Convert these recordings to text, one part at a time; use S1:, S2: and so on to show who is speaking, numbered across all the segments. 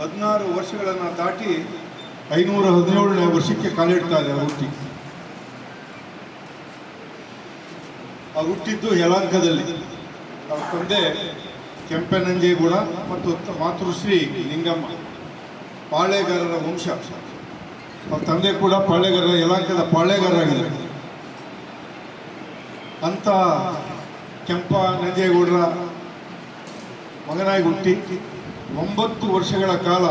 S1: 16 ವರ್ಷಗಳನ್ನು ದಾಟಿ 517ನೇ ವರ್ಷಕ್ಕೆ ಕಾಲಿಡ್ತಾರೆ. ಅವ್ರು ಹುಟ್ಟಿದ್ದು ಯಲಹಂಕದಲ್ಲಿ. ಅವ್ರ ತಂದೆ ಕೆಂಪನಂಜೇಗೌಡ ಮತ್ತು ಮಾತೃಶ್ರೀ ಲಿಂಗಮ್ಮ, ಪಾಳೆಗಾರರ ವಂಶ. ಅವ್ರ ತಂದೆ ಕೂಡ ಪಾಳೆಗಾರರ, ಯಲಹಂಕದ ಪಾಳೆಗಾರರಾಗಿದ್ದಾರೆ. ಅಂಥ ಕೆಂಪನಂಜೇಗೌಡರ ಮಗನಾಗಿ ಹುಟ್ಟಿ 9 ವರ್ಷಗಳ ಕಾಲ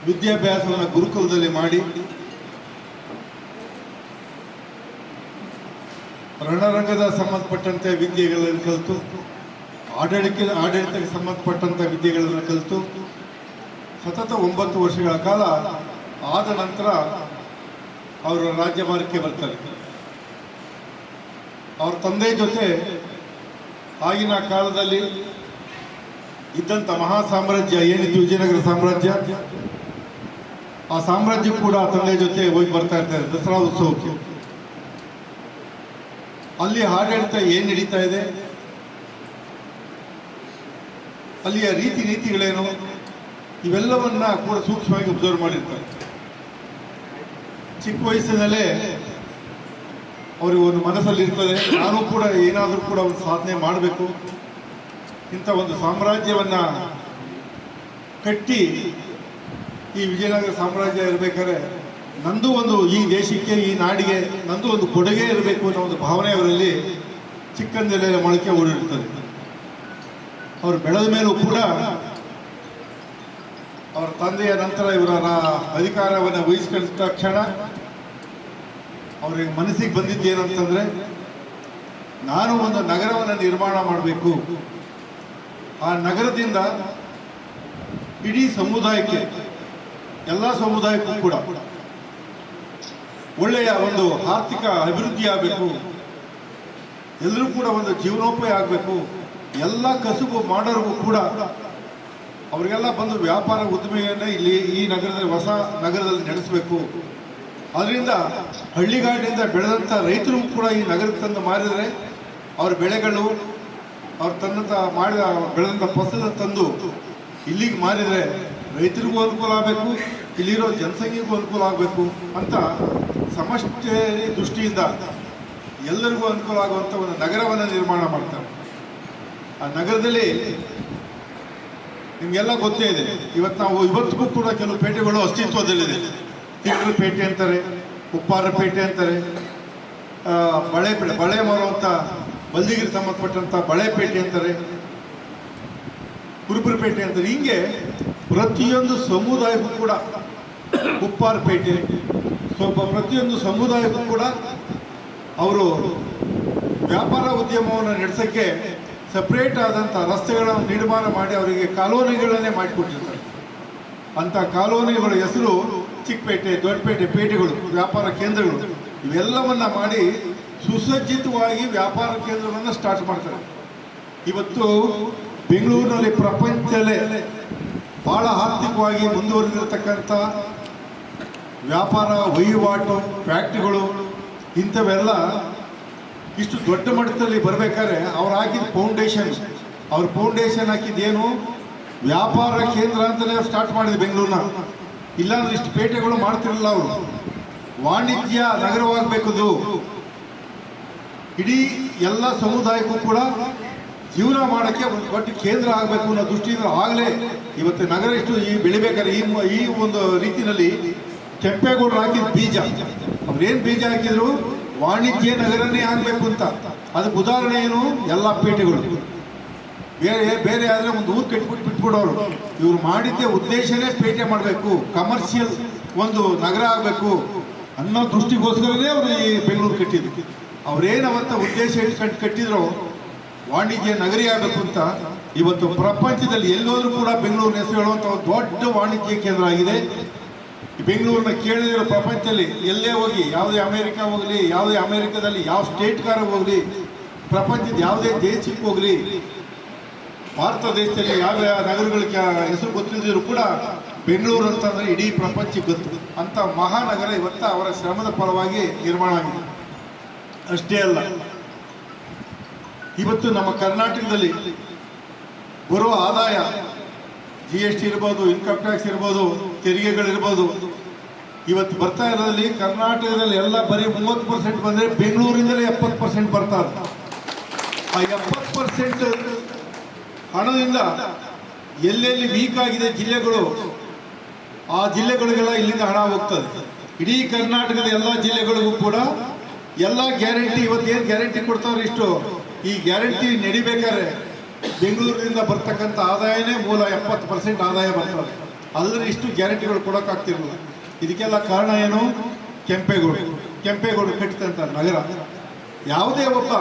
S1: ವಿದ್ಯಾಭ್ಯಾಸವನ್ನು ಗುರುಕುಲದಲ್ಲಿ ಮಾಡಿ ರಣರಂಗದ ಸಂಬಂಧಪಟ್ಟಂತೆ ವಿದ್ಯೆಗಳನ್ನು ಕಲಿತು, ಆಡಳಿತಕ್ಕೆ ಸಂಬಂಧಪಟ್ಟಂಥ ವಿದ್ಯೆಗಳನ್ನು ಕಲಿತು ಸತತ 9 ವರ್ಷಗಳ ಕಾಲ ಆದ ನಂತರ ಅವರು ರಾಜ್ಯಭಾರಕ್ಕೆ ಬರ್ತಾರೆ. ಅವ್ರ ತಂದೆ ಜೊತೆ ಆಗಿನ ಕಾಲದಲ್ಲಿ ಇದ್ದಂಥ ಮಹಾ ಸಾಮ್ರಾಜ್ಯ ಏನಿತ್ತು, ವಿಜಯನಗರ ಸಾಮ್ರಾಜ್ಯ, ಆ ಸಾಮ್ರಾಜ್ಯ ಕೂಡ ತಂದೆ ಜೊತೆ ಹೋಗಿ ಬರ್ತಾ ಇರ್ತಾರೆ ದಸರಾ ಉತ್ಸವಕ್ಕೆ. ಅಲ್ಲಿ ಆಡಳಿತ ಏನು ನಡೀತಾ ಇದೆ, ಅಲ್ಲಿಯ ರೀತಿ ನೀತಿಗಳೇನು, ಇವೆಲ್ಲವನ್ನ ಕೂಡ ಸೂಕ್ಷ್ಮವಾಗಿ ಅಬ್ಸರ್ವ್ ಮಾಡಿರ್ತಾರೆ. ಚಿಕ್ಕ ವಯಸ್ಸಿನಲ್ಲೇ ಅವ್ರಿಗೆ ಒಂದು ಮನಸ್ಸಲ್ಲಿ ಇರ್ತದೆ, ನಾನು ಕೂಡ ಏನಾದರೂ ಕೂಡ ಒಂದು ಸಾಧನೆ ಮಾಡಬೇಕು, ಇಂಥ ಒಂದು ಸಾಮ್ರಾಜ್ಯವನ್ನ ಕಟ್ಟಿ ಈ ವಿಜಯನಗರ ಸಾಮ್ರಾಜ್ಯ ಇರಬೇಕಾದ್ರೆ ನಂದು ಒಂದು ಈ ದೇಶಕ್ಕೆ, ಈ ನಾಡಿಗೆ ನಂದು ಒಂದು ಕೊಡುಗೆ ಇರಬೇಕು ಅನ್ನೋ ಒಂದು ಭಾವನೆ ಅವರಲ್ಲಿ ಚಿಕ್ಕಂದಲ್ಲೇ ಮೊಳಕೆ ಓಡಿರ್ತದೆ. ಅವರು ಬೆಳೆದ ಮೇಲೂ ಕೂಡ ಅವರ ತಂದೆಯ ನಂತರ ಇವರ ಅಧಿಕಾರವನ್ನು ವಹಿಸಿಕೊಂಡ ತಕ್ಷಣ ಅವರಿಗೆ ಮನಸ್ಸಿಗೆ ಬಂದಿದ್ದೇನಂತಂದ್ರೆ, ನಾನು ಒಂದು ನಗರವನ್ನು ನಿರ್ಮಾಣ ಮಾಡಬೇಕು, ಆ ನಗರದಿಂದ ಇಡೀ ಸಮುದಾಯಕ್ಕೆ, ಎಲ್ಲ ಸಮುದಾಯಕ್ಕೂ ಕೂಡ ಒಳ್ಳೆಯ ಒಂದು ಆರ್ಥಿಕ ಅಭಿವೃದ್ಧಿ ಆಗಬೇಕು, ಎಲ್ಲರೂ ಕೂಡ ಒಂದು ಜೀವನೋಪಾಯ ಆಗಬೇಕು, ಎಲ್ಲ ಕಸುಬು ಮಾಡೋರಿಗೂ ಕೂಡ ಅವರಿಗೆಲ್ಲ ಬಂದು ವ್ಯಾಪಾರ ಉದ್ದಿಮೆಯನ್ನು ಇಲ್ಲಿ ಈ ನಗರದಲ್ಲಿ, ಹೊಸ ನಗರದಲ್ಲಿ ನಡೆಸಬೇಕು. ಅದರಿಂದ ಹಳ್ಳಿಗಾಡಿನಿಂದ ಬೆಳೆದಂಥ ರೈತರು ಕೂಡ ಈ ನಗರಕ್ಕೆ ತಂದು ಮಾರಿದರೆ ಅವ್ರ ಬೆಳೆಗಳು, ಅವ್ರು ತಂದಂಥ ಮಾಡಿದ ಬೆಳೆದಂಥ ಫಸಲ ತಂದು ಇಲ್ಲಿಗೆ ಮಾರಿದರೆ ರೈತರಿಗೂ ಅನುಕೂಲ ಆಗಬೇಕು, ಇಲ್ಲಿರೋ ಜನಸಂಖ್ಯೆಗೂ ಅನುಕೂಲ ಆಗಬೇಕು ಅಂತ ಸಮಷ್ಟಿ ದೃಷ್ಟಿಯಿಂದ ಎಲ್ಲರಿಗೂ ಅನುಕೂಲ ಆಗುವಂಥ ಒಂದು ನಗರವನ್ನು ನಿರ್ಮಾಣ ಮಾಡ್ತಾರೆ. ಆ ನಗರದಲ್ಲಿ ನಿಮಗೆಲ್ಲ ಗೊತ್ತೇ ಇದೆ, ಇವತ್ತಿಗೂ ಕೂಡ ಕೆಲವು ಪೇಟೆಗಳು ಅಸ್ತಿತ್ವದಲ್ಲಿದೆ. ತಿಂಗಳ ಪೇಟೆ ಅಂತಾರೆ, ಉಪ್ಪಾರ ಪೇಟೆ ಅಂತಾರೆ, ಬಳೆ ಮಾರುವಂಥ ಬಲ್ದಿಗಿರಿ ಸಂಬಂಧಪಟ್ಟಂಥ ಬಳೆಪೇಟೆ ಅಂತಾರೆ, ಕುರುಬರ ಪೇಟೆ ಅಂತಾರೆ. ಹೀಗೆ ಪ್ರತಿಯೊಂದು ಸಮುದಾಯಕ್ಕೂ ಕೂಡ ಉಪ್ಪಾರ ಪೇಟೆ, ಪ್ರತಿಯೊಂದು ಸಮುದಾಯಕ್ಕೂ ಕೂಡ ಅವರು ವ್ಯಾಪಾರ ಉದ್ಯಮವನ್ನು ನಡೆಸೋಕ್ಕೆ ಸಪ್ರೇಟ್ ಆದಂಥ ರಸ್ತೆಗಳನ್ನು ನಿರ್ಮಾಣ ಮಾಡಿ ಅವರಿಗೆ ಕಾಲೋನಿಗಳನ್ನೇ ಮಾಡಿಕೊಟ್ಟಿರ್ತಾರೆ. ಅಂಥ ಕಾಲೋನಿಗಳ ಹೆಸರು ಚಿಕ್ಕಪೇಟೆ, ದೊಡ್ಡಪೇಟೆ, ಪೇಟೆಗಳು, ವ್ಯಾಪಾರ ಕೇಂದ್ರಗಳು, ಇವೆಲ್ಲವನ್ನ ಮಾಡಿ ಸುಸಜ್ಜಿತವಾಗಿ ವ್ಯಾಪಾರ ಕೇಂದ್ರವನ್ನು ಸ್ಟಾರ್ಟ್ ಮಾಡ್ತಾರೆ. ಇವತ್ತು ಬೆಂಗಳೂರಿನಲ್ಲಿ ಪ್ರಪಂಚದಲ್ಲೇ ಬಹಳ ಆರ್ಥಿಕವಾಗಿ ಮುಂದುವರೆದಿರತಕ್ಕಂಥ ವ್ಯಾಪಾರ ವಹಿವಾಟು ಫ್ಯಾಕ್ಟ್ರಿಗಳು ಇಂಥವೆಲ್ಲ ಇಷ್ಟು ದೊಡ್ಡ ಮಟ್ಟದಲ್ಲಿ ಬರಬೇಕಾದ್ರೆ ಅವ್ರು ಹಾಕಿದ ಫೌಂಡೇಶನ್ ಹಾಕಿದ್ದೇನು, ವ್ಯಾಪಾರ ಕೇಂದ್ರ ಅಂತಲೇ ಸ್ಟಾರ್ಟ್ ಮಾಡಿದೆ ಬೆಂಗಳೂರಿನ. ಇಲ್ಲಾಂದ್ರೆ ಇಷ್ಟು ಪೇಟೆಗಳು ಮಾಡ್ತಿರಲಿಲ್ಲ. ಅವರು ವಾಣಿಜ್ಯ ನಗರವಾಗಬೇಕದು, ಇಡೀ ಎಲ್ಲ ಸಮುದಾಯಕ್ಕೂ ಕೂಡ ಜೀವನ ಮಾಡೋಕ್ಕೆ ಒಂದು ದೊಡ್ಡ ಕೇಂದ್ರ ಆಗಬೇಕು ಅನ್ನೋ ದೃಷ್ಟಿಯಿಂದ ಆಗಲೇ ಇವತ್ತು ನಗರ ಇಷ್ಟು ಬೆಳಿಬೇಕಾದ್ರೆ ಈ ಒಂದು ರೀತಿಯಲ್ಲಿ ಕೆಂಪೇಗೌಡರು ಹಾಕಿದ ಬೀಜ, ಅವ್ರೇನು ಬೀಜ ಹಾಕಿದ್ರು, ವಾಣಿಜ್ಯ ನಗರನೇ ಆಗಬೇಕು ಅಂತ. ಅದಕ್ಕೆ ಉದಾಹರಣೆ ಏನು, ಎಲ್ಲ ಪೇಟೆಗಳು. ಬೇರೆ ಆದರೆ ಒಂದು ಊರು ಬಿಟ್ಬಿಡೋರು. ಇವ್ರು ಮಾಡಿದ್ದೇ ಉದ್ದೇಶನೇ ಪೇಟೆ ಮಾಡಬೇಕು, ಕಮರ್ಷಿಯಲ್ ಒಂದು ನಗರ ಆಗಬೇಕು ಅನ್ನೋ ದೃಷ್ಟಿಗೋಸ್ಕರನೇ ಅವರು ಈ ಬೆಂಗಳೂರು ಕಟ್ಟಿದ್ರು. ಅವ್ರೇನು ಅವತ್ತ ಉದ್ದೇಶ ಇಟ್ಕೊಂಡು ಕಟ್ಟಿದ್ರು, ವಾಣಿಜ್ಯ ನಗರಿ ಆಗಬೇಕು ಅಂತ. ಇವತ್ತು ಪ್ರಪಂಚದಲ್ಲಿ ಎಲ್ಲೋದ್ರೂ ಕೂಡ ಬೆಂಗಳೂರಿನ ಹೆಸರು ಹೇಳುವಂಥ ಒಂದು ದೊಡ್ಡ ವಾಣಿಜ್ಯ ಕೇಂದ್ರ ಆಗಿದೆ. ಬೆಂಗಳೂರನ್ನ ಕೇಳಿದಿರೋ ಪ್ರಪಂಚದಲ್ಲಿ ಎಲ್ಲೇ ಹೋಗಿ, ಯಾವುದೇ ಅಮೇರಿಕ ಹೋಗಲಿ, ಯಾವುದೇ ಅಮೇರಿಕಾದಲ್ಲಿ ಯಾವ ಸ್ಟೇಟ್ಗಾರ ಹೋಗಲಿ, ಪ್ರಪಂಚದ ಯಾವುದೇ ದೇಶಕ್ಕೆ ಹೋಗಲಿ, ಭಾರತ ದೇಶದಲ್ಲಿ ಯಾವ ನಗರಗಳಿಗೆ ಹೆಸರು ಗೊತ್ತಿದ್ದರೂ ಕೂಡ ಬೆಂಗಳೂರು ಅಂತಂದರೆ ಇಡೀ ಪ್ರಪಂಚಕ್ಕೆ ಗೊತ್ತು. ಅಂಥ ಮಹಾನಗರ ಇವತ್ತು ಅವರ ಶ್ರಮದ ಫಲವಾಗಿ ನಿರ್ಮಾಣ ಆಗಿದೆ. ಅಷ್ಟೇ ಅಲ್ಲ, ಇವತ್ತು ನಮ್ಮ ಕರ್ನಾಟಕದಲ್ಲಿ ಬರುವ ಆದಾಯ GST ಇರ್ಬೋದು, ಇನ್ಕಮ್ ಟ್ಯಾಕ್ಸ್ ಇರ್ಬೋದು, ತೆರಿಗೆಗಳಿರ್ಬೋದು. ಇವತ್ತು ಬರ್ತಾ ಇರೋದ್ರಲ್ಲಿ ಕರ್ನಾಟಕದಲ್ಲಿ ಎಲ್ಲ ಬರೀ 30% ಬಂದರೆ ಬೆಂಗಳೂರಿಂದಲೇ 70% ಬರ್ತಾರೆ. ಆ 70% ಹಣದಿಂದ ಎಲ್ಲೆಲ್ಲಿ ವೀಕ್ ಆಗಿದೆ ಜಿಲ್ಲೆಗಳು, ಆ ಜಿಲ್ಲೆಗಳಿಗೆಲ್ಲ ಇಲ್ಲಿಂದ ಹಣ ಹೋಗ್ತದೆ. ಇಡೀ ಕರ್ನಾಟಕದ ಎಲ್ಲ ಜಿಲ್ಲೆಗಳಿಗೂ ಕೂಡ ಎಲ್ಲ ಗ್ಯಾರಂಟಿ, ಇವತ್ತೇನು ಗ್ಯಾರಂಟಿ ಕೊಡ್ತಾವ್ರೆ ಇಷ್ಟು, ಈ ಗ್ಯಾರಂಟಿ ನಡಿಬೇಕಾದ್ರೆ ಬೆಂಗಳೂರಿನಿಂದ ಬರ್ತಕ್ಕಂಥ ಆದಾಯನೇ ಮೂಲ 70% ಆದಾಯ ಬರ್ತದೆ. ಅಲ್ಲದೆ ಇಷ್ಟು ಗ್ಯಾರಂಟಿಗಳು ಕೊಡೋಕ್ಕಾಗ್ತಿರಲಿಲ್ಲ. ಇದಕ್ಕೆಲ್ಲ ಕಾರಣ ಏನು? ಕೆಂಪೇಗೌಡರು ಕಟ್ಟಿದಂಥ ನಗರ. ಯಾವುದೇ ಒಬ್ಬ